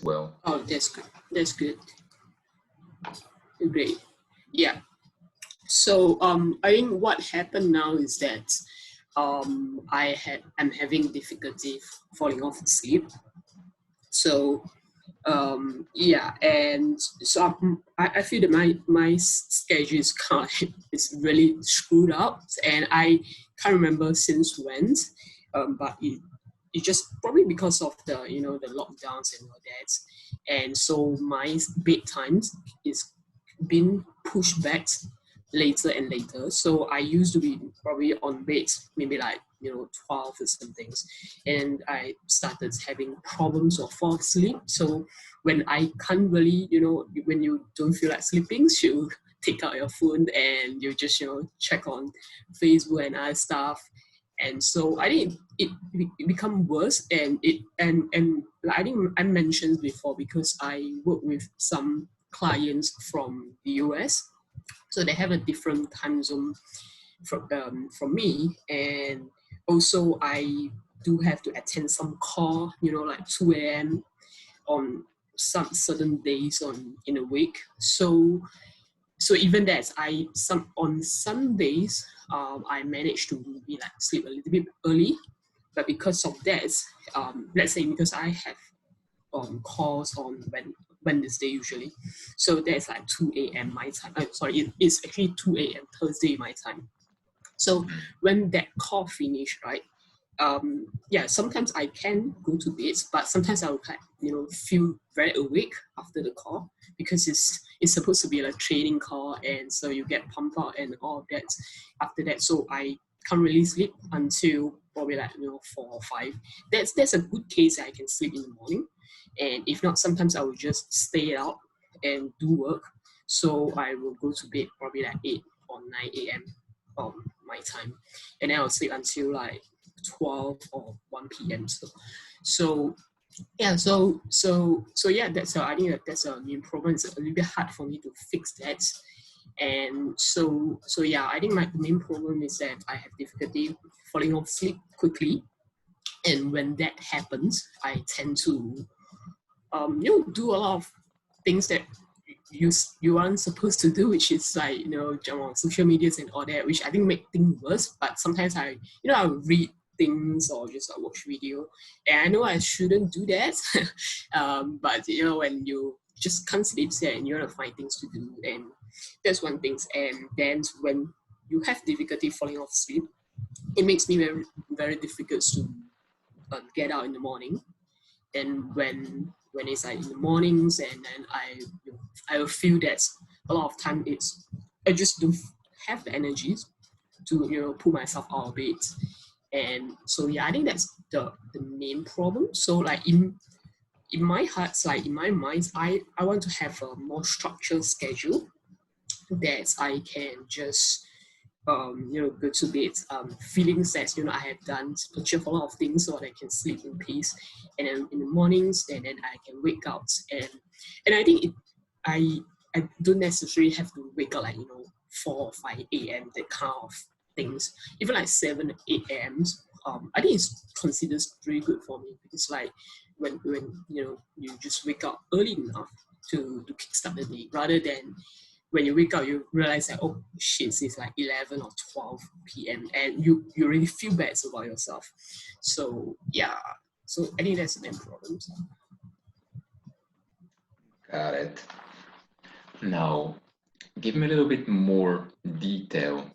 well. Oh, that's good. That's good. Great. Yeah. So I think what happened now is that I'm having difficulty falling off asleep. So yeah, and so I feel that my schedule is kind of, is really screwed up, and I can't remember since when, but it just probably because of the the lockdowns and all that, and so my bedtime is been pushed back later and later. So I used to be probably on bed maybe like 12 or some things, and I started having problems of fall asleep. So when I can't really, when you don't feel like sleeping, you take out your phone and you just check on Facebook and other stuff. And so I think it become worse, and like I think I mentioned before, because I work with some clients from the US, so they have a different time zone from me, and also I do have to attend some call, like 2 a.m. on some certain days in a week. So even that, on some days I manage to maybe like sleep a little bit early, but because of that, let's say because I have calls on Wednesday usually, so that's like 2 a.m. my time. Sorry, it's actually 2 a.m. Thursday my time. So when that call finish, right? Yeah, sometimes I can go to bed, but sometimes I will feel very awake after the call, because it's supposed to be a training call, and so you get pumped out and all of that after that. So I can't really sleep until probably like 4 or 5. That's a good case that I can sleep in the morning, and if not, sometimes I will just stay out and do work. So I will go to bed probably like 8 or 9 a.m. My time, and then I'll sleep until like 12 or 1 p.m. So yeah, so yeah, I think that's a main problem. It's a little bit hard for me to fix that. And so yeah, I think my main problem is that I have difficulty falling off sleep quickly. And when that happens, I tend to do a lot of things that you aren't supposed to do, which is like jump on social medias and all that, which I think make things worse. But sometimes I read things or just watch video, and I know I shouldn't do that. But when you just can't sleep there and you want to find things to do, and that's one thing. And then when you have difficulty falling off sleep, it makes me very very difficult to get out in the morning. And when it's like in the mornings, and then I will feel that a lot of time I just don't have the energies to pull myself out of bed. And so yeah, I think that's the main problem. So like in my heart, like in my mind, I want to have a more structured schedule that I can just go to bed, feeling that I have done achieved a lot of things, so that I can sleep in peace, and then in the mornings, and then I can wake up, and I think I don't necessarily have to wake up like 4 or 5 a.m. that kind of things, even like 7 a.m. I think it's considered pretty good for me, because like when you just wake up early enough to kickstart the day, rather than when you wake up, you realize that, oh shit, it's like 11 or 12 p.m. and you really feel bad about yourself. So yeah, so I think that's the main problem. Got it. Now, give me a little bit more detail.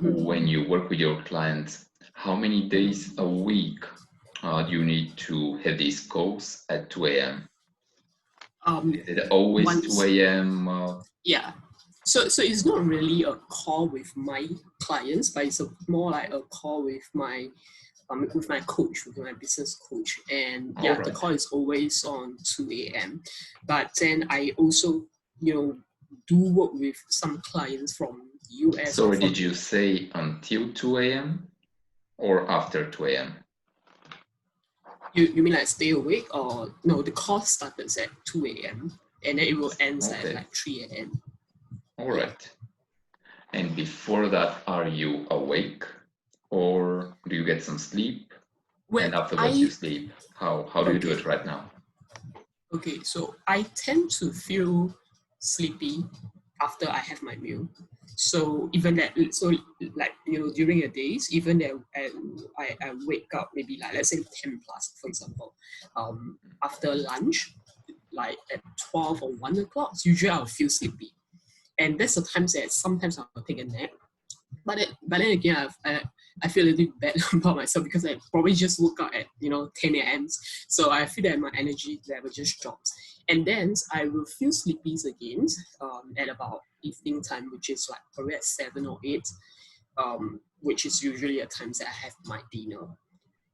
When you work with your clients, how many days a week do you need to have these calls at 2 a.m.? Is it always 2 a.m.? Yeah. So it's not really a call with my clients, but it's more like a call with my coach, with my business coach. And yeah, the call is always on 2 a.m. But then I also, do work with some clients from the US. Sorry, did you say until 2 a.m. or after 2 a.m.? You mean like stay awake, or no? The call starts at 2 a.m. and then it will end at like 3 a.m. All right. And before that, are you awake, or do you get some sleep? And afterwards you sleep. How do you do it right now? Okay, so I tend to feel sleepy after I have my meal. So even that, so like during the days, even that I wake up maybe like let's say 10 plus, for example, after lunch, like at 12 or 1 o'clock, usually I'll feel sleepy, and that's the times that sometimes I'll take a nap. But then again, I feel a little bit bad about myself because I probably just woke up at 10 a.m. So I feel that my energy level just drops, and then I will feel sleepy again at about evening time, which is like probably at 7 or 8, which is usually at times that I have my dinner.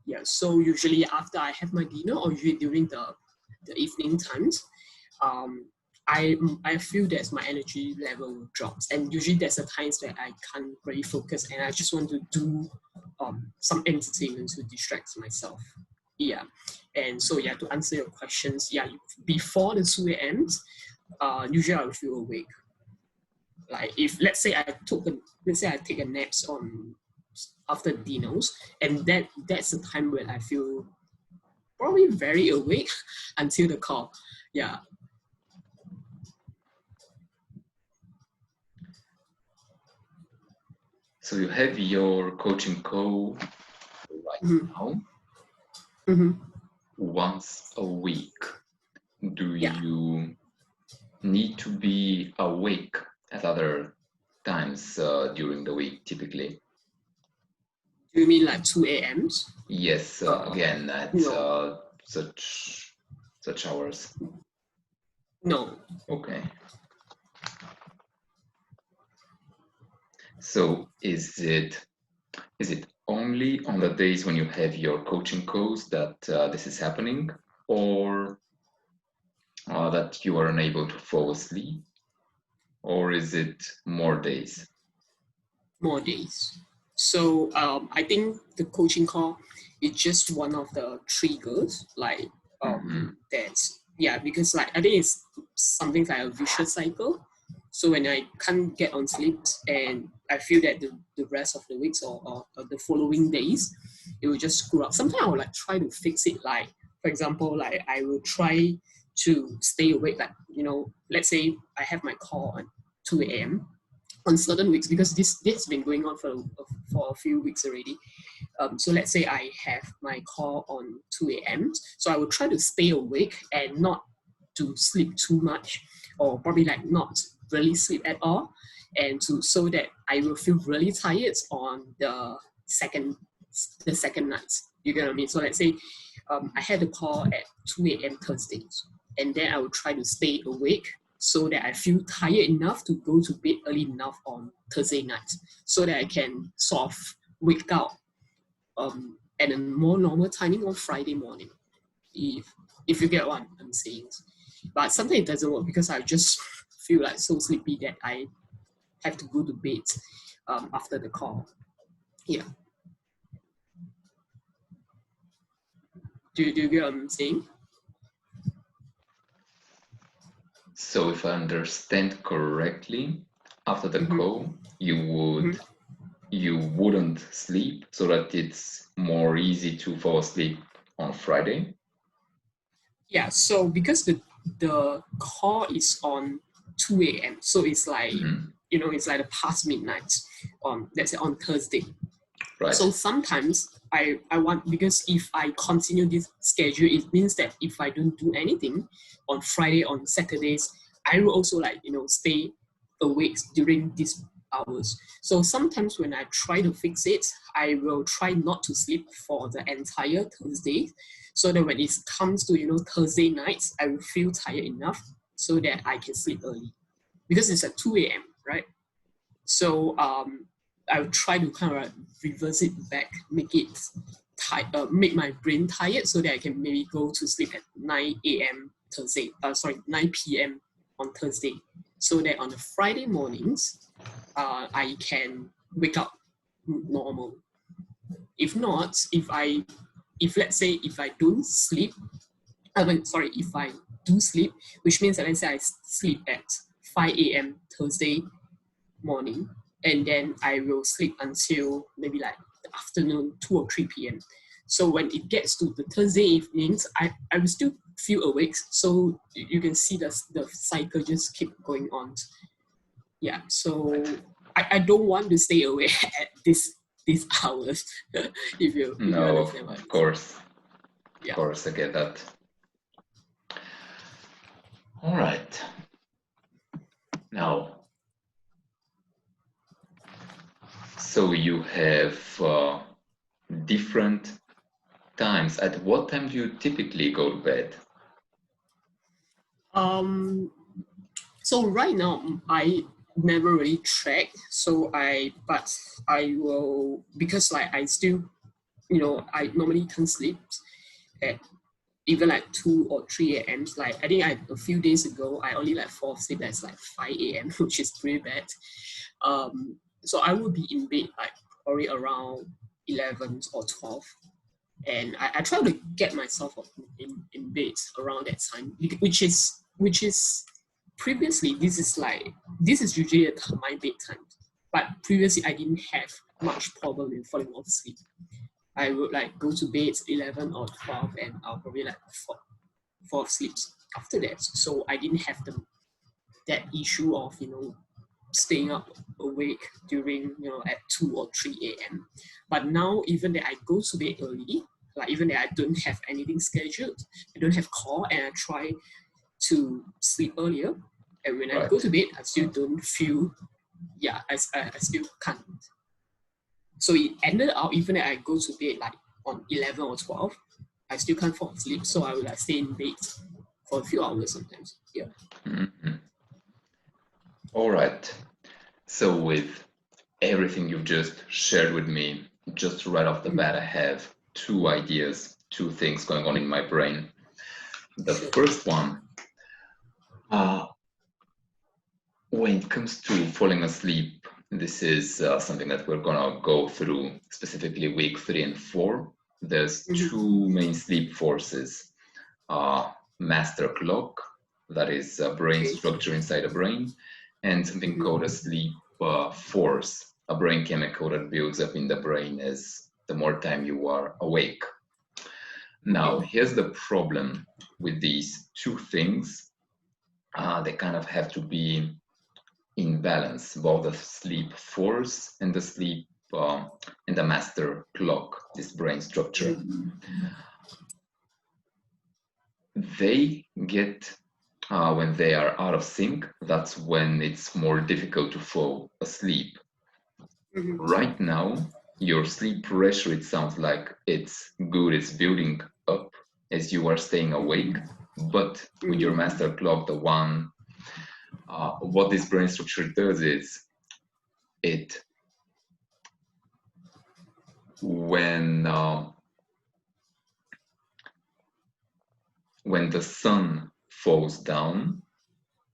Yeah, so usually after I have my dinner, or usually during the evening times, um, I feel that my energy level drops, and usually there's a times that I can't really focus, and I just want to do some entertainment to distract myself. Yeah, and so yeah, to answer your questions, yeah, before the 2 a.m., usually I will feel awake. Like if let's say I take a naps on after dinners, and that's the time when I feel probably very awake until the call. Yeah. So you have your coaching call right now Mm-hmm. once a week. Do Yeah. you need to be awake at other times during the week typically? Do you mean like 2 a.m.s? Yes, again at No, such hours. no. Okay. So is it only on the days when you have your coaching calls that this is happening, or that you are unable to fall asleep, or is it more days? More days. So I think the coaching call is just one of the triggers. Like Mm-hmm. that's yeah, because like I think it's something like a vicious cycle. So when I can't get on sleep and I feel that the rest of the weeks or the following days, it will just screw up. Sometimes I will like try to fix it. Like for example, like I will try to stay awake. Like let's say I have my call at 2 a.m. on certain weeks, because this has been going on for a few weeks already. So let's say I have my call on 2 a.m. So I will try to stay awake and not to sleep too much, or probably like not really sleep at all, and to so that I will feel really tired on second the second night. You get what I mean? So let's say I had a call at 2 a.m. Thursdays, and then I will try to stay awake so that I feel tired enough to go to bed early enough on Thursday night, so that I can sort of wake up at a more normal timing on Friday morning, if you get what I'm saying. But sometimes it doesn't work because I just feel like so sleepy that I have to go to bed after the call. Yeah. Do you get what I'm saying? So if I understand correctly, after the call, you wouldn't sleep so that it's more easy to fall asleep on Friday? Yeah. So because the call is on 2 a.m., so it's like it's like the past midnight on let's say on Thursday. Right. So sometimes I want, because if I continue this schedule, it means that if I don't do anything on Friday, on Saturdays, I will also like stay awake during these hours. So sometimes when I try to fix it, I will try not to sleep for the entire Thursday, so that when it comes to Thursday nights, I will feel tired enough so that I can sleep early, because it's at 2 a.m., right? So I will try to kind of reverse it back, make my brain tired so that I can maybe go to sleep at 9 a.m. Thursday. 9 p.m. on Thursday, so that on the Friday mornings, I can wake up normal. If not, if let's say if I don't sleep, if I do sleep, which means that let's say I sleep at 5 a.m. Thursday morning, and then I will sleep until maybe like the afternoon, 2 or 3 p.m. So when it gets to the Thursday evenings, I will still feel awake. So you can see the cycle just keep going on. Yeah. So I don't want to stay awake at these hours. if you No, understand what I of mean. course. Yeah. Of course, I get that. All right. Now, so you have different times. At what time do you typically go to bed? So right now I never really track. But I will, because like I still, I normally can't sleep at even like 2 or 3 a.m. Like I think a few days ago I only like fall asleep at like 5 a.m., which is pretty bad. So I would be in bed like probably around 11 or 12. And I try to get myself up in bed around that time, which is previously this is usually my bedtime, but previously I didn't have much problem in falling off sleep. I would like go to bed 11 or 12 and I'll probably like fall asleep after that. So I didn't have that issue of staying up awake during at 2 or 3 a.m. But now even that I go to bed early, like even that I don't have anything scheduled, I don't have call, and I try to sleep earlier, and when I go Right. to bed I still don't feel, I still can't. So it ended up even that I go to bed like on 11 or 12, I still can't fall asleep, so I will like stay in bed for a few hours sometimes. Yeah. Mm-hmm. All right. So with everything you've just shared with me, just right off the bat, I have two ideas, two things going on in my brain. The first one, when it comes to falling asleep, this is something that we're gonna go through specifically week 3 and 4. There's two main sleep forces. Master clock, that is a brain structure inside the brain, and something called a sleep force, a brain chemical that builds up in the brain as the more time you are awake. Now, here's the problem with these two things. They kind of have to be in balance, both the sleep force and the sleep and the master clock, this brain structure. They get when they are out of sync, that's when it's more difficult to fall asleep. Right now, your sleep pressure, it sounds like it's good, it's building up as you are staying awake. But with your master clock, the one, what this brain structure does is it, when the sun falls down,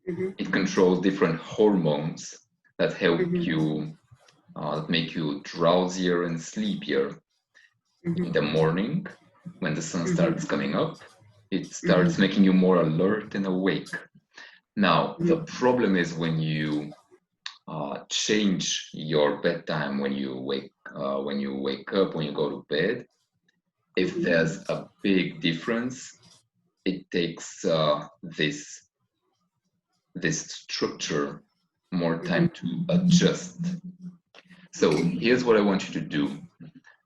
it controls different hormones that help you, that make you drowsier and sleepier. In the morning, when the sun starts coming up, it starts making you more alert and awake. Now, the problem is when you change your bedtime, when you wake up, when you go to bed. If there's a big difference, it takes this structure more time to adjust. So here's what I want you to do.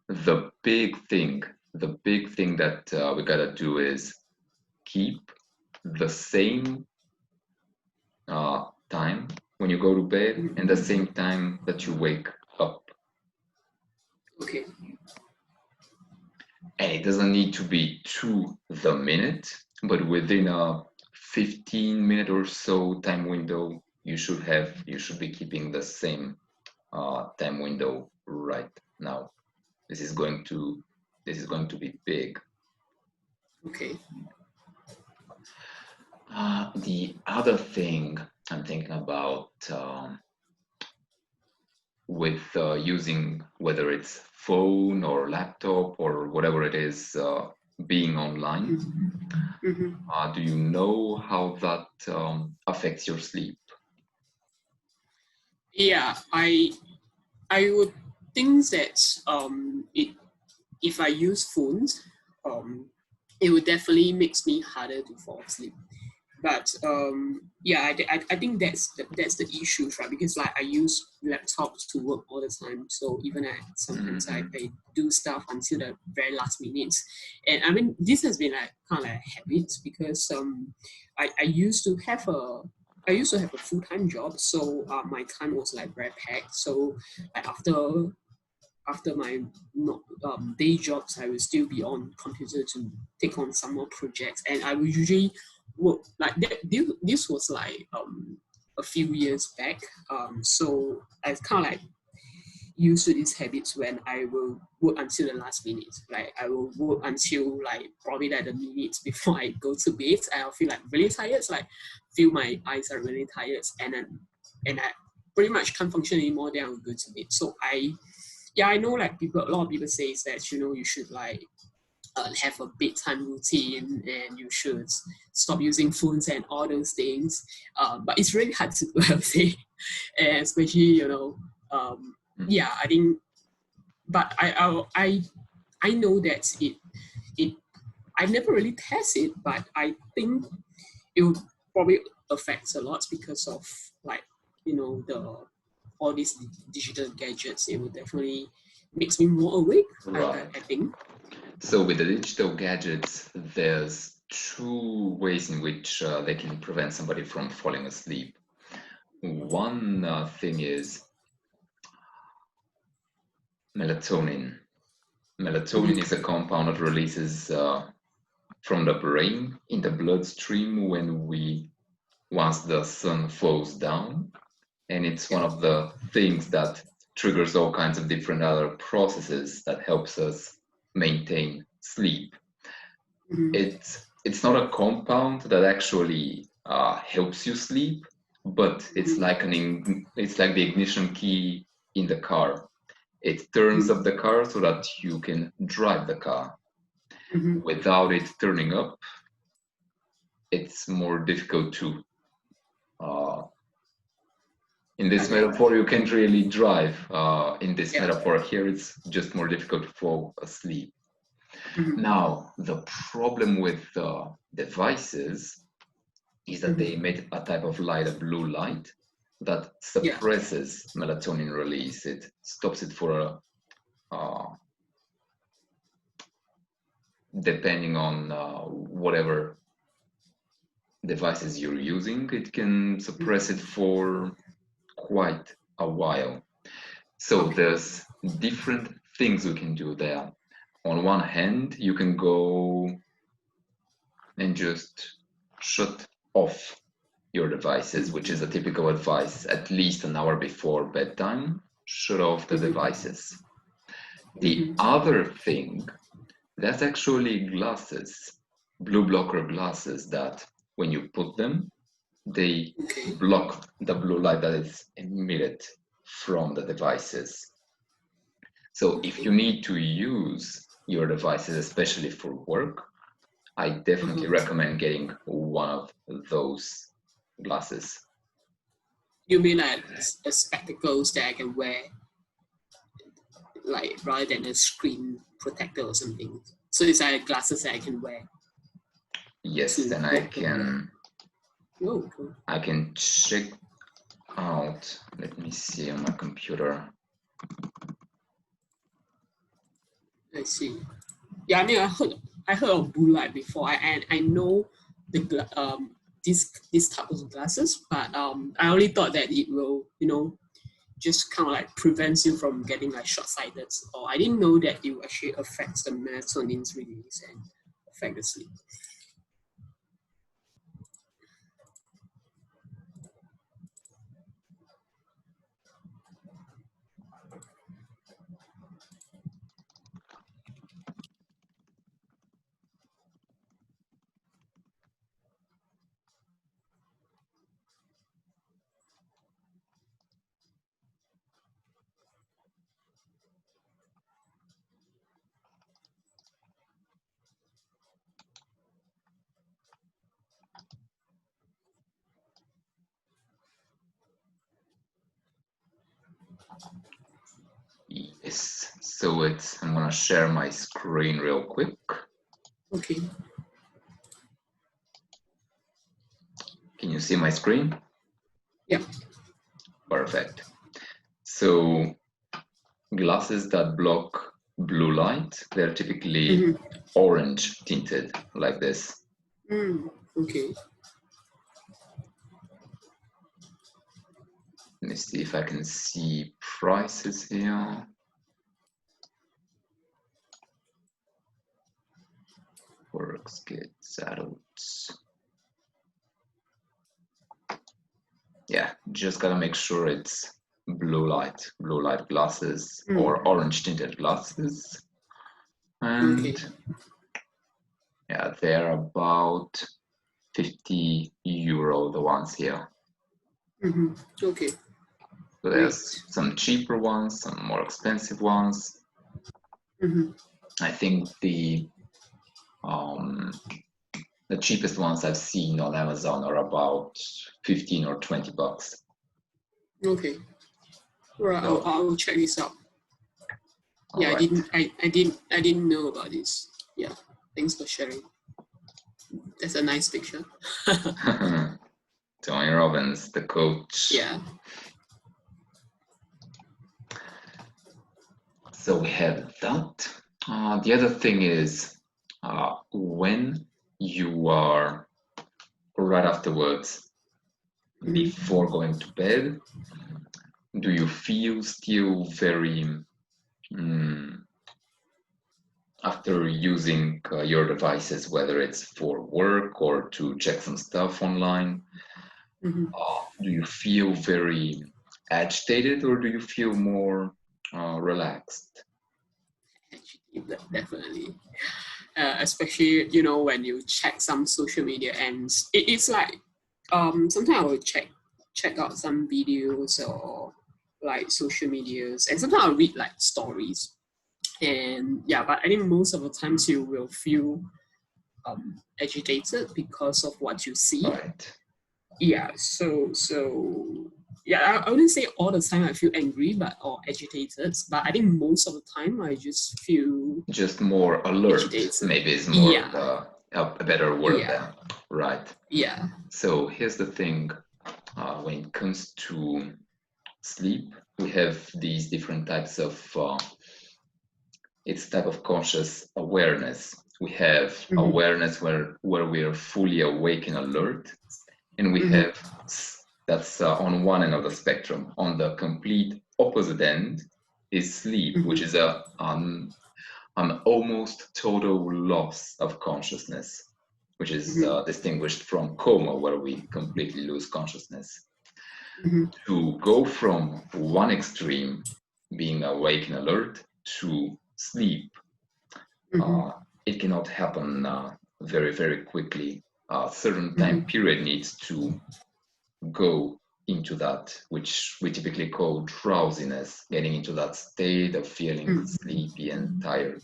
The big thing that we gotta do is keep the same time when you go to bed and the same time that you wake up. Okay. And it doesn't need to be to the minute, but within a 15-minute or so time window, you should be keeping the same time window right now. This is going to be big. Okay. The other thing I'm thinking about with using, whether it's phone or laptop or whatever it is, being online, do you know how that affects your sleep? Yeah, I would think that if I use phones, it would definitely makes me harder to fall asleep. But yeah, I think that's the issues, right? Because like I use laptops to work all the time, so even sometimes I do stuff until the very last minutes. And I mean, this has been like kind of like a habit because I used to have a full-time job, so my time was like very packed. So like after my day jobs, I will still be on computer to take on some more projects, and I will usually work like that. This was like a few years back. So I've kind of like used to these habits when I will work until the last minute. Like I will work until like probably like the minutes before I go to bed. I'll feel like really tired. Like feel my eyes are really tired, and I pretty much can't function anymore. Then I'll go to bed. So I know like a lot of people say that you should like have a bedtime routine and you should stop using phones and all those things. But it's really hard to do, I would say, and especially I think. But I know that it I never really test it, but I think it would probably affects a lot because of like the all these digital gadgets. It would definitely makes me more awake. Right. I think. So with the digital gadgets, there's two ways in which they can prevent somebody from falling asleep. One thing is melatonin. Melatonin is a compound that releases from the brain in the bloodstream once the sun falls down, and it's one of the things that triggers all kinds of different other processes that helps us maintain sleep. It's not a compound that actually helps you sleep, but it's like the ignition key in the car. It turns up the car so that you can drive the car. Without it turning up, it's more difficult to. In this metaphor, you can't really drive. In this metaphor here, it's just more difficult to fall asleep. Now, the problem with devices is that they emit a type of light, a blue light, that suppresses melatonin release. It stops it for depending on whatever devices you're using, it can suppress it for quite a while. So there's different things we can do there. On one hand, you can go and just shut off your devices, which is a typical advice, at least an hour before bedtime, shut off the devices. The other thing, that's actually glasses, blue blocker glasses, that when you put them, they block the blue light that is emitted from the devices. So if you need to use your devices, especially for work, I definitely recommend getting one of those glasses. You mean like spectacles that I can wear, like rather than a screen protector or something? So it's like glasses that I can wear. Yes, then I can. Oh, cool. I can check out. Let me see on my computer. I see. Yeah, I mean, I heard of blue light before, and I know this type of glasses, but I only thought that it will just kind of like prevents you from getting like short-sighted, or I didn't know that it actually affects the melatonin's release and affect the sleep. Yes, so I'm gonna share my screen real quick. Okay. Can you see my screen? Yeah. Perfect. So glasses that block blue light, they're typically orange tinted like this. Okay. Let me see if I can see prices here. Works, kids, adults. Yeah, just gotta make sure it's blue light glasses or orange tinted glasses. And yeah, they're about 50 euro, the ones here. Okay. So there's some cheaper ones, some more expensive ones. I think the cheapest ones I've seen on Amazon are about 15 or 20 bucks. Okay. Right, So, I'll check this out. Yeah, right. I didn't know about this. Yeah, thanks for sharing. That's a nice picture. Tony Robbins, the coach. Yeah. So we have that. The other thing is when you are right afterwards, before going to bed, do you feel still very, after using your devices, whether it's for work or to check some stuff online, do you feel very agitated or do you feel more relaxed? Definitely. Especially, you know, when you check some social media and it's like sometimes I will check out some videos or like social medias, and sometimes I'll read like stories. And yeah, but I think most of the times you will feel agitated because of what you see. Right. Yeah, so yeah, I wouldn't say all the time I feel angry or agitated, but I think most of the time I just feel just more alert. Agitated. Maybe is more Yeah. a better word Yeah. then. Right. Yeah. So here's the thing. When it comes to sleep, we have these different types of it's type of conscious awareness. We have awareness where we are fully awake and alert, and we have that's on one end of the spectrum. On the complete opposite end is sleep, which is an almost total loss of consciousness, which is distinguished from coma, where we completely lose consciousness. To go from one extreme, being awake and alert, to sleep, it cannot happen very, very quickly. A certain time period needs to go into that, which we typically call drowsiness, getting into that state of feeling sleepy and tired.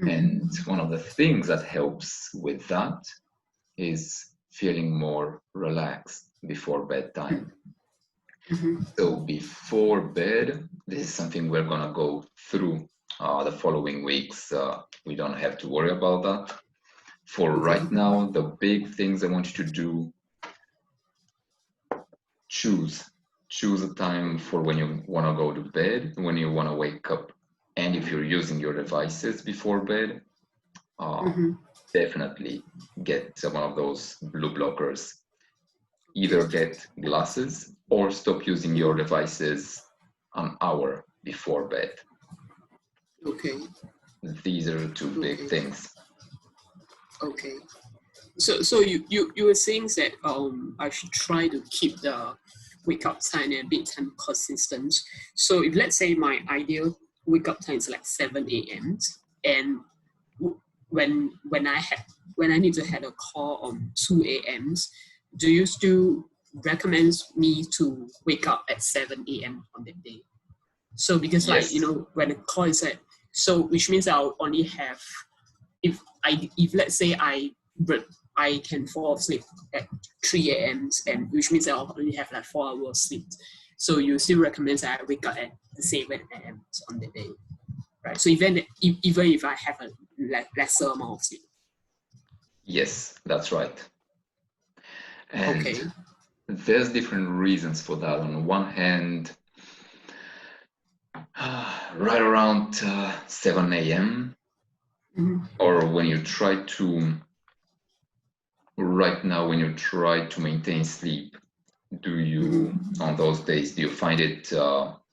And one of the things that helps with that is feeling more relaxed before bedtime. So before bed, this is something we're gonna go through the following weeks. We don't have to worry about that. For right now, the big things I want you to do, choose a time for when you want to go to bed, when you want to wake up. And if you're using your devices before bed, definitely get one of those blue blockers. Either get glasses or stop using your devices an hour before bed. Okay. These are two big things. Okay. So you were saying that I should try to keep the wake up time and bedtime consistent. So if let's say my ideal wake up time is like 7 a.m. and when I need to have a call on 2 a.m., do you still recommend me to wake up at 7 a.m. on that day? So because Yes. like, you know, when the call is at, so which means I'll only have, if let's say I can fall asleep at 3 a.m. and which means I'll only have like 4 hours sleep. So you still recommend that I wake up at the 7 a.m. on the day, right? So even if I have a lesser amount of sleep. Yes, that's right. And Okay. there's different reasons for that. On one hand, right around 7 a.m., or when you try to, right now, when you try to maintain sleep, do you, on those days, do you find it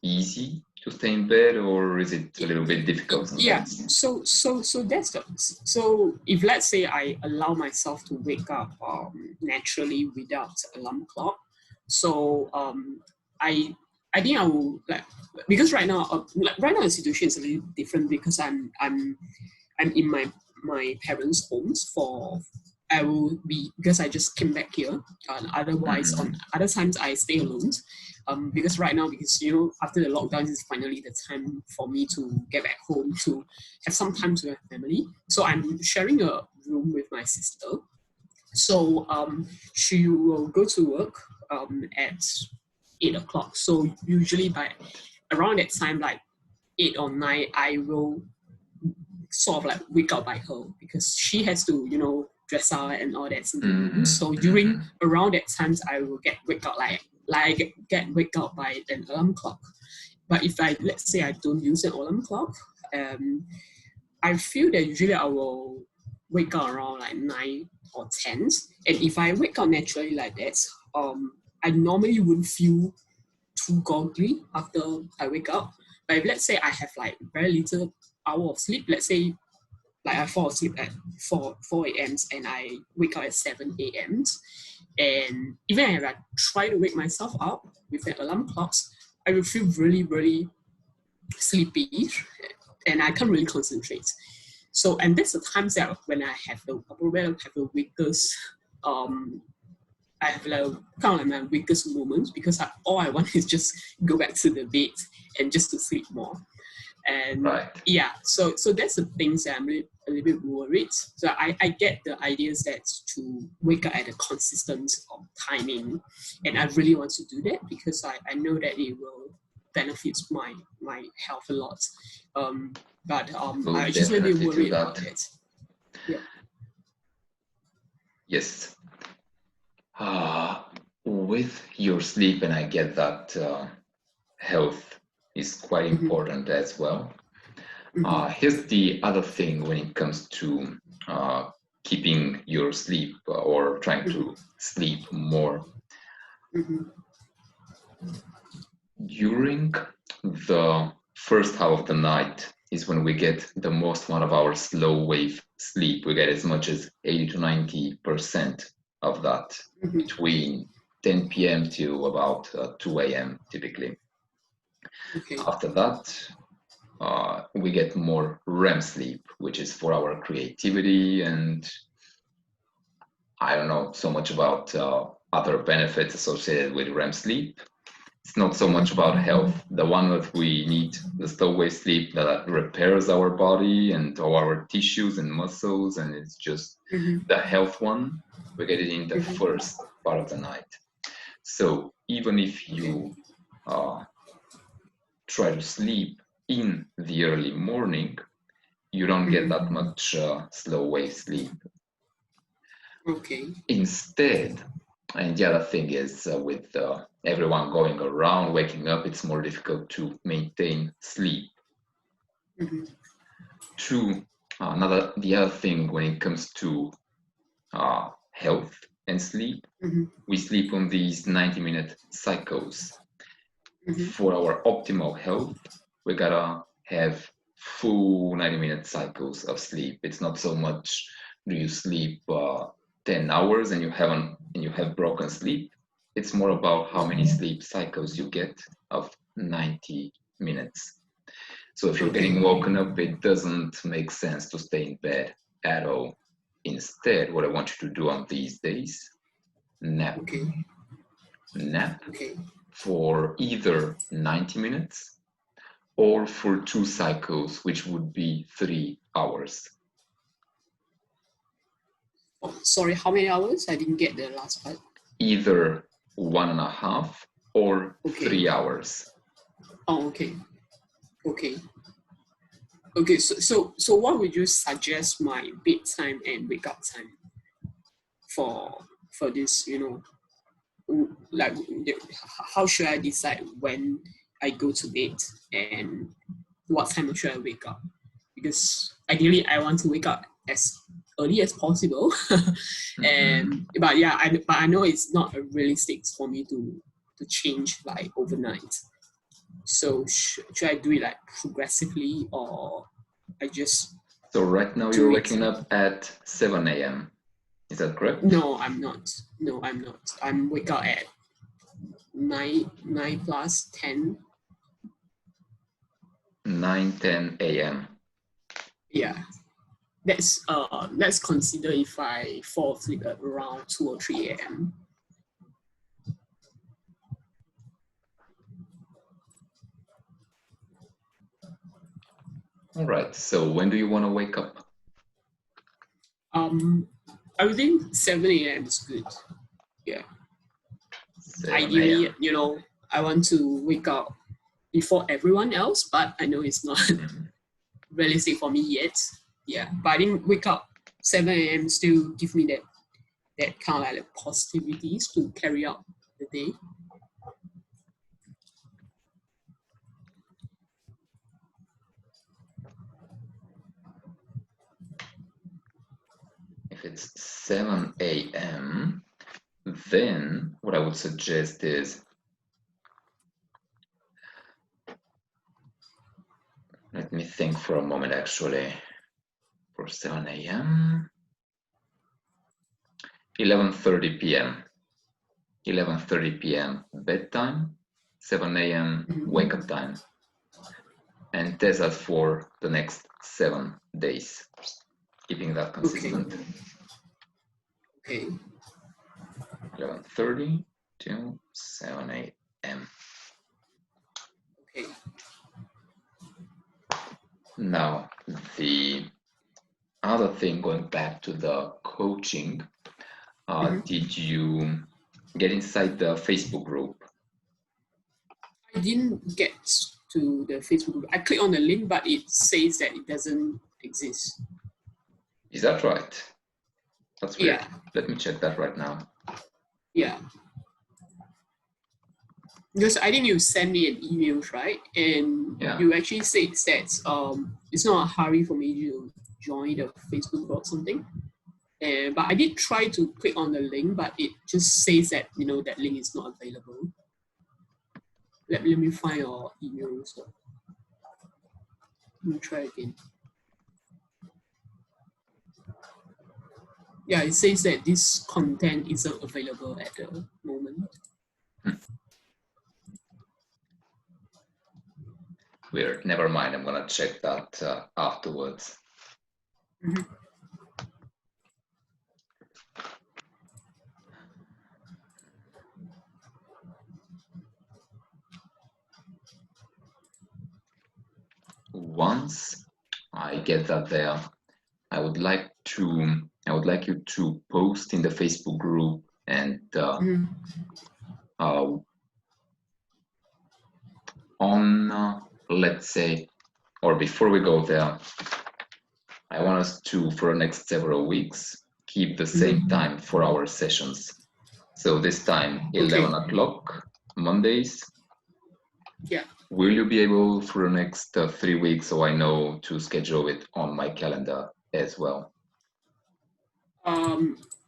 easy to stay in bed, or is it a little bit difficult Yeah. sometimes? So that's the, so if let's say I allow myself to wake up naturally without alarm clock, so I I think I will like, because right now right now the situation is a little different because I'm in my parents' homes for I will be because I just came back here. Otherwise, on other times I stay alone. Because right now, because after the lockdown, this is finally the time for me to get back home to have some time to have family. So I'm sharing a room with my sister. So she will go to work at 8 o'clock. So usually by around that time, like 8 or 9, I will sort of like wake up by her because she has to, dress out and all that in the room. So during around that times, I will get wake up get wake up by an alarm clock. But if let's say I don't use an alarm clock, I feel that usually I will wake up around like 9 or 10. And if I wake up naturally like that, I normally wouldn't feel too groggy after I wake up. But if let's say I have like very little hour of sleep, let's say like I fall asleep at 4 a.m. and I wake up at 7 a.m. And even if I try to wake myself up with an alarm clocks, I will feel really, really sleepy and I can't really concentrate. So, and that's the times that when I have the weakest, I have like kind of like my weakest moments because all I want is just go back to the bed and just to sleep more. And Right. yeah, so that's the things that I'm a little bit worried. So I get the ideas that to wake up at a consistent timing, and I really want to do that because I know that it will benefit my health a lot. But We'll I just a little bit definitely do worried about that. it. Yeah. Yes. With your sleep, and I get that health is quite important as well. Here's the other thing when it comes to keeping your sleep or trying to sleep more. During the first half of the night is when we get the most amount of our slow wave sleep. We get as much as 80 to 90% of that between 10 p.m. to about 2 a.m. typically. Okay. After that, we get more REM sleep, which is for our creativity, and I don't know so much about other benefits associated with REM sleep. It's not so much about health. The one that we need, the stowaway sleep that repairs our body and all our tissues and muscles, and it's just the health one, we get it in the first part of the night. So even if you try to sleep in the early morning, you don't get that much slow wave sleep. Okay. Instead, and the other thing is with everyone going around, waking up, it's more difficult to maintain sleep. The other thing when it comes to health and sleep, we sleep on these 90-minute cycles. For our optimal health, we gotta have full 90-minute cycles of sleep. It's not so much do you sleep 10 hours and you have broken sleep. It's more about how many sleep cycles you get of 90 minutes. So if you're getting woken up, it doesn't make sense to stay in bed at all. Instead, what I want you to do on these days, nap. Nap for either 90 minutes or for 2 cycles, which would be 3 hours. Oh, sorry, how many hours? I didn't get the last part. Either 1.5 or 3 hours. Oh, okay. Okay, so what would you suggest my bedtime and wake up time for for this, like how should I decide when I go to bed and what time should I wake up? Because ideally I want to wake up as early as possible. But I know it's not realistic for me to change like overnight. So should I do it like progressively, or I just... So right now you're waking up at 7 a.m. Is that correct? No, I'm not. I'm wake up at 9 plus 10. 9:10 a.m. Yeah. Let's consider if I fall asleep at around 2 or 3 a.m. All right. So when do you want to wake up? I think 7 a.m. is good. Yeah. 7 Ideally, I want to wake up before everyone else, but I know it's not realistic for me yet. Yeah. But I think wake up 7 a.m. still give me that kind of like positivities to carry out the day. If it's 7 a.m., then what I would suggest is, let me think for a moment actually. For 7 a.m., 11:30 p.m. 11:30 p.m. bedtime, 7 a.m. wake up time. And test that for the next 7 days, keeping that consistent. Okay. 11:30 to 7 a.m. Okay. Now, the other thing, going back to the coaching, did you get inside the Facebook group? I didn't get to the Facebook group. I clicked on the link, but it says that it doesn't exist. Is that right? That's weird. Yeah. Let me check that right now. Yeah. Because I think you sent me an email, right? And you actually said that it's not a hurry for me to join the Facebook or something. But I did try to click on the link, but it just says that that link is not available. Let me find your email. So let me try again. Yeah, it says that this content isn't available at the moment. Weird. Never mind. I'm gonna check that afterwards. Once I get that there, I would like you to post in the Facebook group and on let's say, or before we go there, I want us to, for the next several weeks, keep the same time for our sessions. So this time, 11 o'clock, Mondays. Yeah. Will you be able for the next 3 weeks, so I know to schedule it on my calendar as well?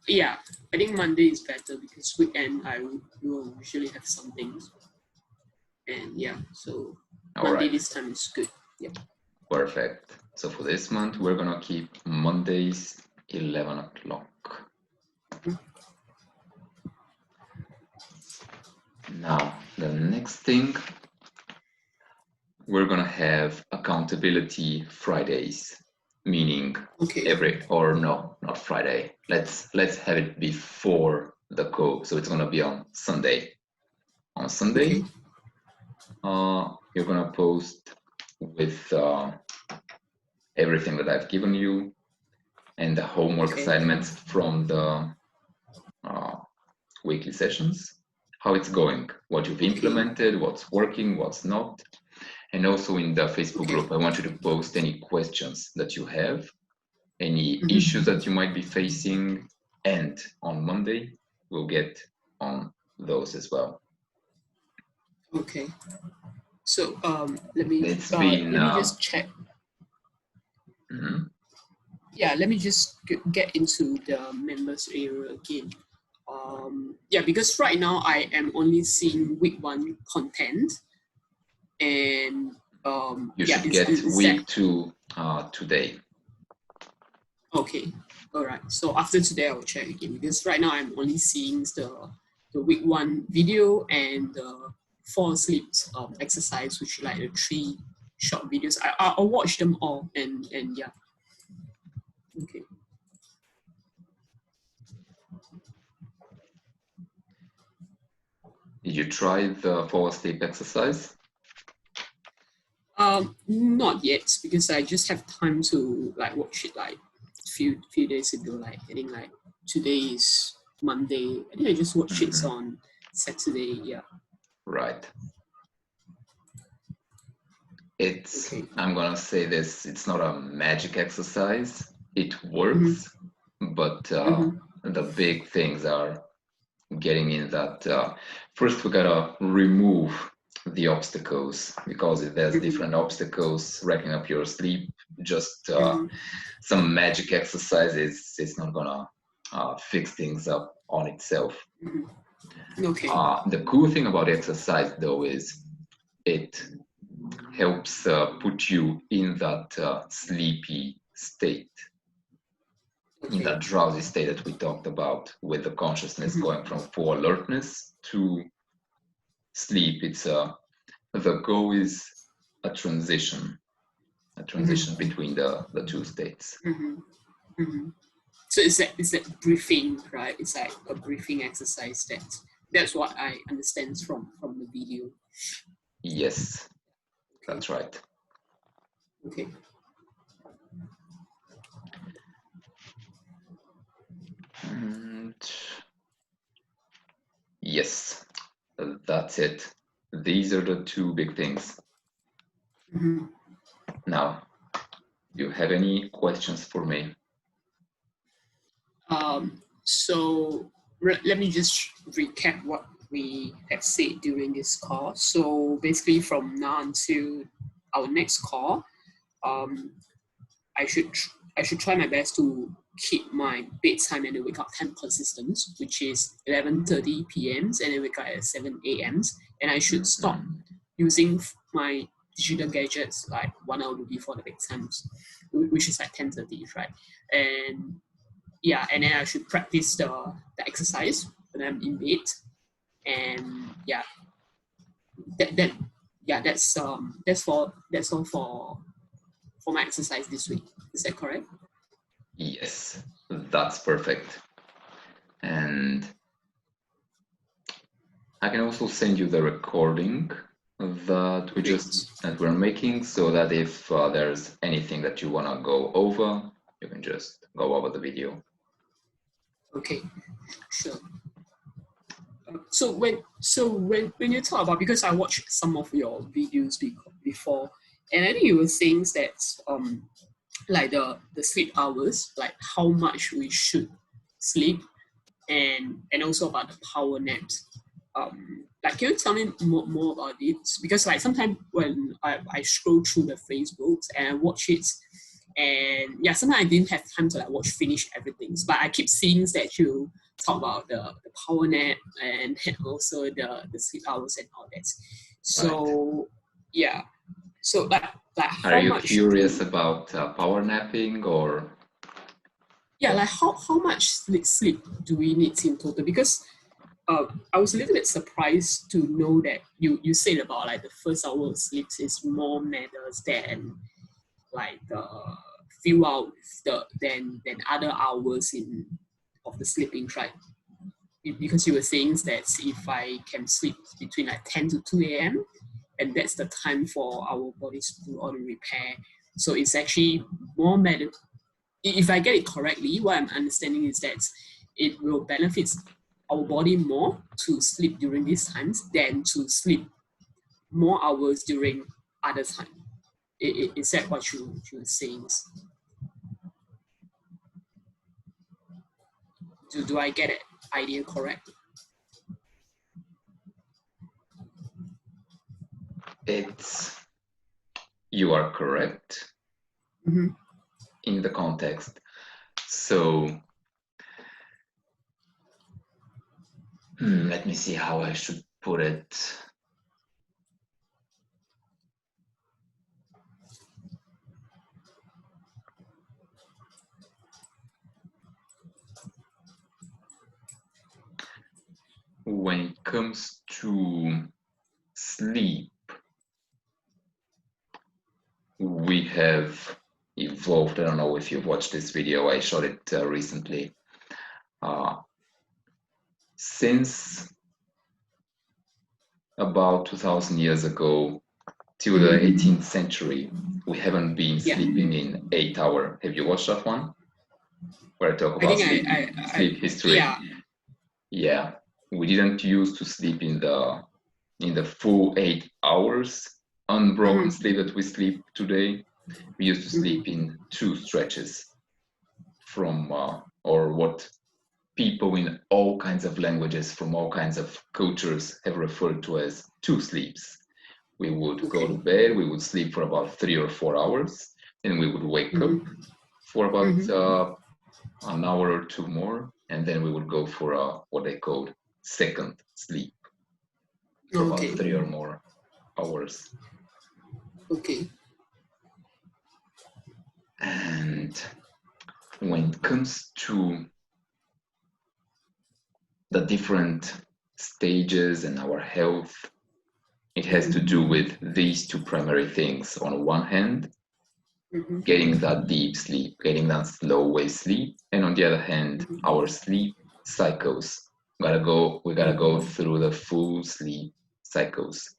Yeah, I think Monday is better because weekend I will usually have some things. And yeah, so Monday this time is good. Yeah. Perfect. So for this month, we're gonna keep Mondays 11 o'clock. Now, the next thing, we're gonna have accountability Fridays, meaning not Friday. Let's have it before the code. So it's gonna be on Sunday. On Sunday, you're gonna post with everything that I've given you and the homework assignments from the weekly sessions, how it's going, what you've implemented, what's working, what's not. And also in the Facebook group, I want you to post any questions that you have, any issues that you might be facing. And on Monday, we'll get on those as well. Okay. So let me just check. Mm-hmm. Yeah, let me just get into the members area again. Yeah, because right now I am only seeing week 1 content, and you should get week 2 today. Okay, all right. So after today, I will check again, because right now I'm only seeing the week 1 video and the fall asleep exercise, which like the 3 short videos. I'll watch them all, and yeah. Okay. Did you try the fall asleep exercise? Not yet, because I just have time to like watch it like few days ago. Like I think like today is Monday. I think I just watched it on Saturday. Yeah. Right. It's I'm gonna say this. It's not a magic exercise. It works, but the big things are getting in that first we gotta remove the obstacles, because if there's different obstacles racking up your sleep, just some magic exercises is not gonna fix things up on itself. Okay. The cool thing about exercise though is it helps put you in that sleepy state, in that drowsy state that we talked about, with the consciousness going from full alertness to sleep. It's the goal is a transition between the two states. So it's like breathing, right? It's like a breathing exercise. That's what I understand from the video. Yes, that's right. Okay. And yes, that's it. These are the 2 big things. Now, do you have any questions for me? So let me just recap what we have said during this call. So basically, from now until our next call, I should try my best to keep my bedtime and the wake up time consistent, which is 11:30 p.m. and then wake up at 7 a.m. And I should stop using my digital gadgets like 1 hour before the bedtime, which is like 10:30, right? And yeah, and then I should practice the exercise when I'm in bed. And yeah, that's all for my exercise this week. Is that correct? Yes, that's perfect. And I can also send you the recording that we're making, so that if there's anything that you want to go over, you can just go over the video. Okay, sure. So when you talk about, because I watched some of your videos before, and I think you were saying that like the sleep hours, like how much we should sleep, and also about the power naps. Like, can you tell me more about it? Because like sometimes when I scroll through the Facebooks and I watch it, and yeah, sometimes I didn't have time to like finish everything. But I keep seeing that you talk about the power nap and also the sleep hours and all that. So yeah, so like how are you much curious about power napping, or yeah, like how much sleep do we need in total? Because I was a little bit surprised to know that you said about like the first hour of sleep is more matters than like the few hours than other hours of the sleeping, right? Because you were saying that if I can sleep between like 10 to 2 a.m. and that's the time for our bodies to do all the repair. So it's actually more matter. If I get it correctly, what I'm understanding is that it will benefit our body more to sleep during these times than to sleep more hours during other time. Is that what you were saying? Do I get it? idea correct? You are correct in the context. So let me see how I should put it. When it comes to sleep, we have evolved. I don't know if you've watched this video, I shot it recently. Since about 2000 years ago till the 18th century, we haven't been sleeping in 8 hours. Have you watched that one? Where I talk about sleep history. Yeah, we didn't used to sleep in the full 8 hours unbroken sleep that we sleep today. We used to sleep in 2 stretches from or what people in all kinds of languages from all kinds of cultures have referred to as 2 sleeps. We would go to bed, we would sleep for about 3 or 4 hours, and we would wake up for about an hour or 2 more, and then we would go for what they called second sleep for about 3 or more hours. And when it comes to the different stages in our health, it has to do with these 2 primary things. On one hand, getting that deep sleep, getting that slow wave sleep, and on the other hand, our sleep cycles. We gotta go through the full sleep cycles.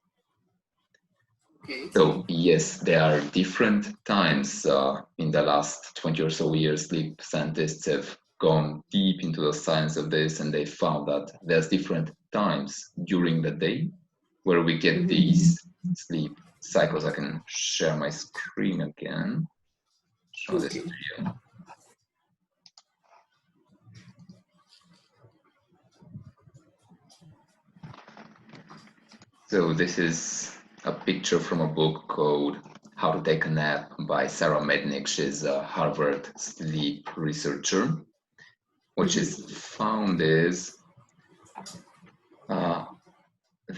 So yes, there are different times in the last 20 or so years. Sleep scientists have gone deep into the science of this, and they found that there's different times during the day where we get these sleep cycles. I can share my screen again. Show this to you. So this is a picture from a book called How to Take a Nap by Sarah Mednick. She's a Harvard sleep researcher. What she's found is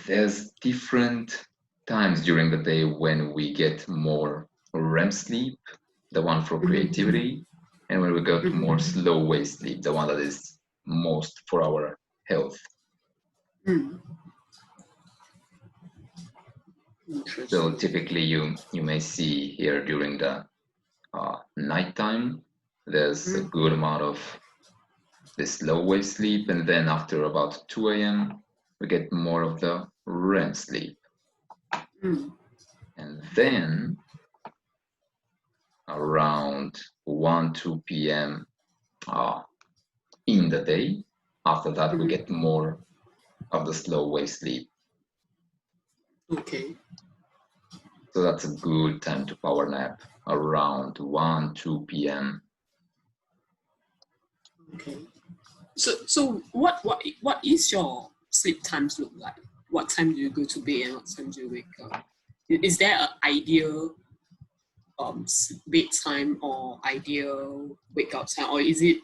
there's different times during the day when we get more REM sleep, the one for creativity, and when we get more slow wave sleep, the one that is most for our health. So typically you may see here during the nighttime, there's a good amount of this slow wave sleep, and then after about 2 a.m. we get more of the REM sleep. And then around 1-2 p.m. In the day, after that we get more of the slow wave sleep. So that's a good time to power nap, around 1-2 p.m. So what is your sleep times look like? What time do you go to bed and what time do you wake up? Is there an ideal bedtime or ideal wake up time, or is it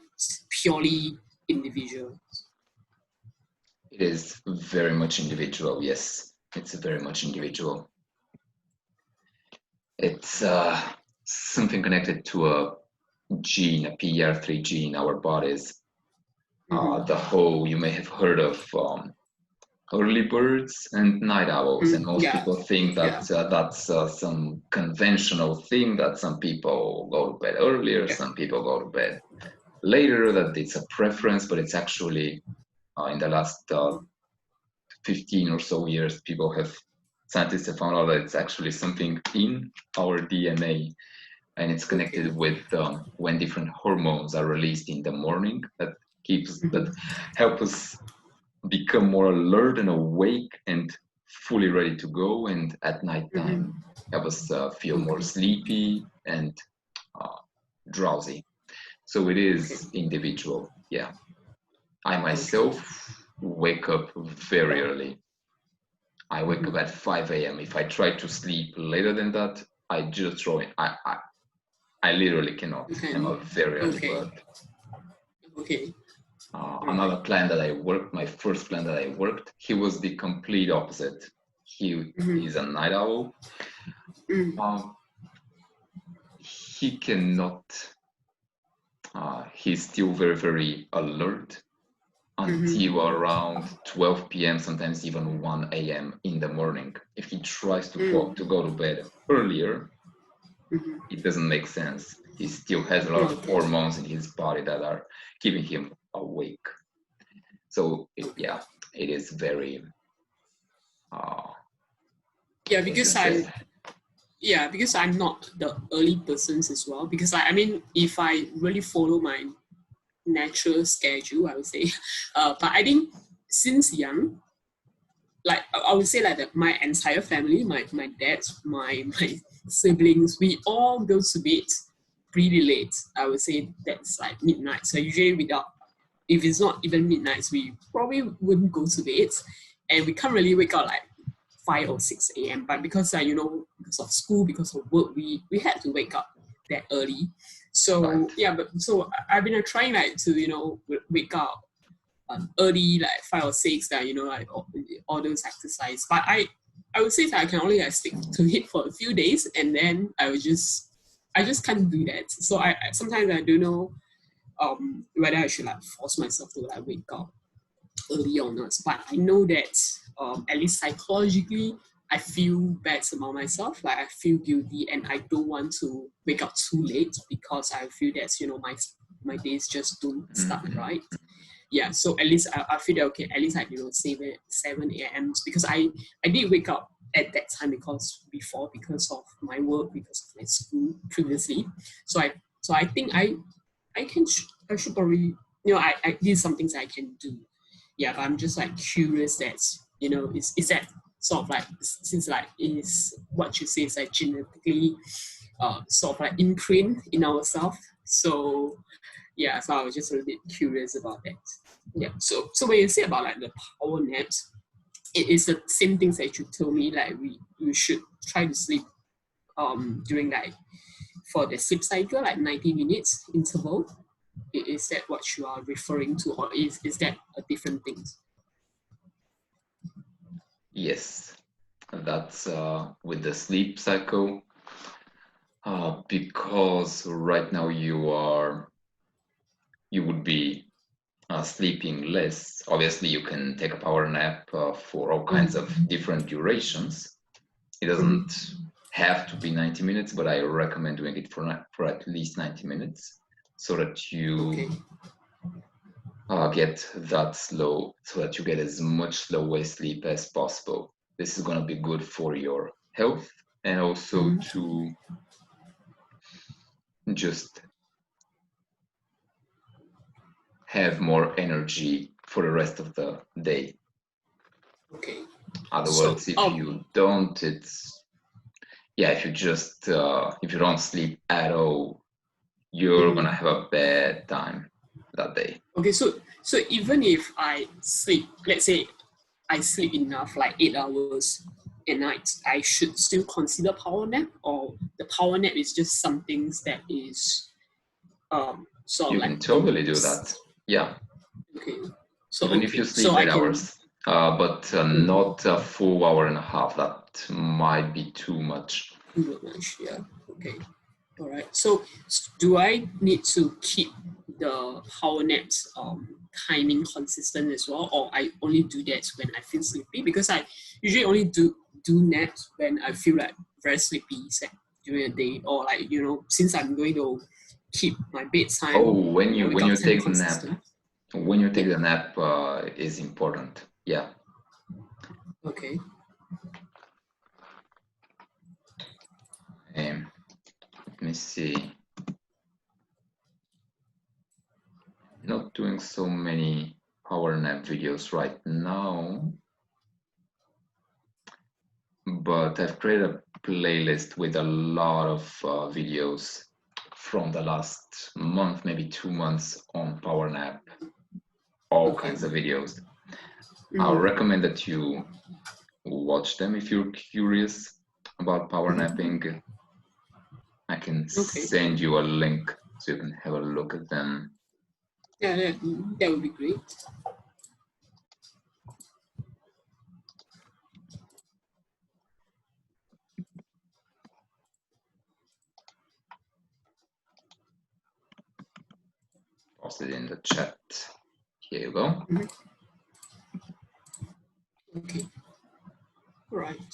purely individual? It is very much individual, yes. It's very much individual. It's something connected to a gene, a PER3 gene in our bodies. You may have heard of early birds and night owls, and most people think that that's some conventional thing, that some people go to bed earlier, some people go to bed later, that it's a preference, but it's actually in the last 15 or so years, scientists have found out that it's actually something in our DNA, and it's connected with when different hormones are released in the morning that help us become more alert and awake and fully ready to go, and at nighttime help us feel more sleepy and drowsy. So it is individual, yeah. I myself wake up very early. I wake up at 5 a.m. If I try to sleep later than that, I just throw in. I literally cannot. I'm a very early bird. Okay. Another client that I worked, my first client that I worked, he was the complete opposite. He is a night owl. He cannot, he's still very, very alert until around 12 p.m., sometimes even 1 a.m. in the morning. If he tries to go to bed earlier, it doesn't make sense. He still has a lot of hormones in his body that are keeping him awake. So yeah, it is very because I'm not the early persons as well, because I mean, if I really follow my natural schedule, I would say, but I think since young, like I would say like that my entire family, my dad, my siblings, we all go to bed pretty late. I would say that's like midnight. So usually if it's not even midnight, we probably wouldn't go to bed, and we can't really wake up like 5 or 6 a.m. But because because of school, because of work, we had to wake up that early. So so I've been trying like to wake up early, like 5 or 6, that like all those exercise. But I would say that I can only stick to it for a few days, and then I just can't do that. So I sometimes I don't know whether I should like force myself to like wake up early or not. But I know that at least psychologically, I feel bad about myself. Like I feel guilty, and I don't want to wake up too late, because I feel that my days just don't start right. Yeah, so at least I feel that okay, at least I 7 a.m. because I did wake up at that time because of my work, because of my school previously. So I think I should probably I these are some things I can do. Yeah, but I'm just like curious that is that sort of like, since like is what you say is like genetically sort of like imprint in ourselves. So yeah, so I was just a little bit curious about that. Yeah. So when you say about like the power naps, it is the same things that you told me, like we should try to sleep during like for the sleep cycle, like 90 minutes interval. Is that what you are referring to, or is that a different thing? Yes, that's with the sleep cycle. Because right now you would be sleeping less. Obviously, you can take a power nap for all kinds of different durations. It doesn't have to be 90 minutes, but I recommend doing it for at least 90 minutes, so that you get that slow, so that you get as much slow wave sleep as possible. This is going to be good for your health, and also to just have more energy for the rest of the day. Okay. Otherwise, if you don't, if you just if you don't sleep at all, you're gonna have a bad time that day. Okay, so even if I sleep, let's say I sleep enough, like 8 hours at night, I should still consider power nap, or the power nap is just something that is you can totally do that. Yeah. Okay. So even if you sleep 8 hours, but not a full hour and a half, that might be too much. Too much, yeah. Okay. All right. So do I need to keep the power naps timing consistent as well, or I only do that when I feel sleepy? Because I usually only do naps when I feel like very sleepy during the day, or like since I'm going to keep my bedtime. Oh, when you take the nap, when you take the nap is important. Yeah. Okay. Let me see. Not doing so many power nap videos right now, but I've created a playlist with a lot of videos from the last month, maybe 2 months, on power nap, all Okay. kinds of videos. I'll recommend that you watch them if you're curious about power napping. I can send you a link so you can have a look at them. Yeah, that would be great. Post it in the chat. Here you go. Okay. All right.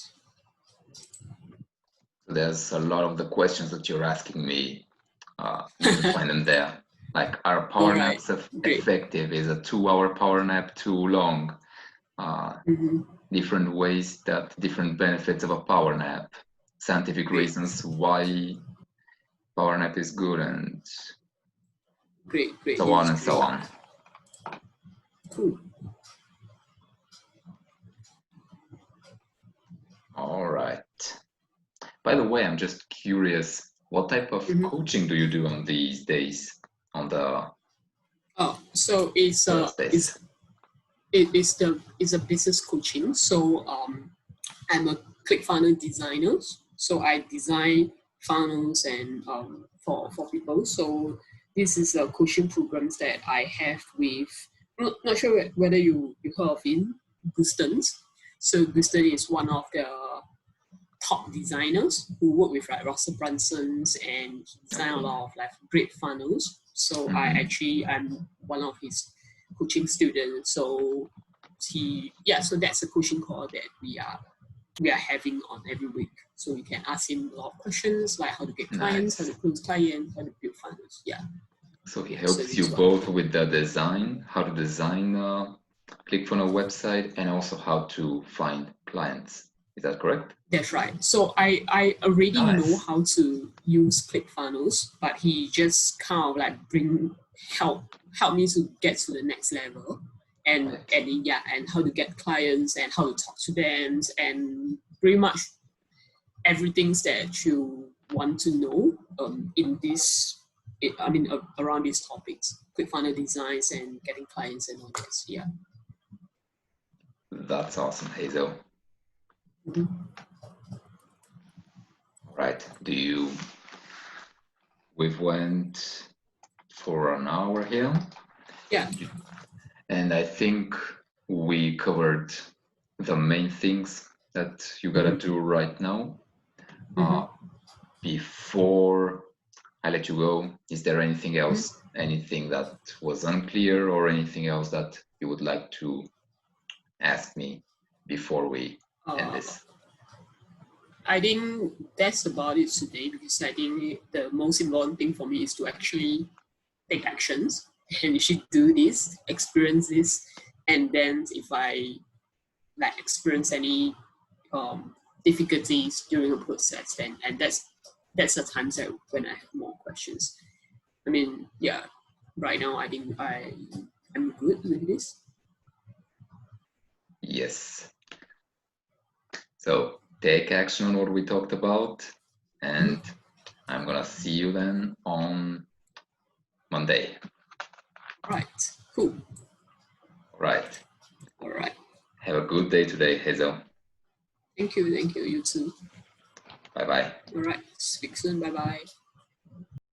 There's a lot of the questions that you're asking me. You can find them there. Like, are power naps effective? Is a 2-hour power nap too long? Different ways different benefits of a power nap. Scientific reasons why power nap is good, and so on and so on. Cool. All right. By the way, I'm just curious, what type of coaching do you do on these days? On the so it's a business coaching. So I'm a ClickFunnels designer. So I design funnels and for people. So this is a coaching programs that I have with. Not sure whether you heard of it, Vulcan. So Vulcan is one of the top designers who work with like Russell Brunson's and design a lot of like great funnels. So I'm one of his coaching students. So so that's a coaching call that we are having on every week. So you can ask him a lot of questions like how to get clients, how to close clients, how to build funnels. Yeah. So he helps you both with the design, how to design a ClickFunnels website, and also how to find clients. Is that correct? That's right. So I already know how to use ClickFunnels, but he just kind of like help me to get to the next level, and how to get clients and how to talk to them and pretty much everything that you want to know in this. Around these topics, ClickFunnels designs and getting clients and all this. Yeah. That's awesome, Hazel. Right. We've went for an hour here. Yeah. And I think we covered the main things that you gotta do right now. Before I let you go, is there anything else, anything that was unclear or anything else that you would like to ask me before we end this? I think that's about it today, because I think the most important thing for me is to actually take actions, and you should do this, experience this, and then if I experience any difficulties during the process, and that's the times that when I have more questions. Right now I think I'm good with this. Yes. So take action on what we talked about, and I'm gonna see you then on Monday. All right. Cool. All right. All right. Have a good day today, Hazel. Thank you. You too. Bye-bye. All right. Speak soon. Bye-bye.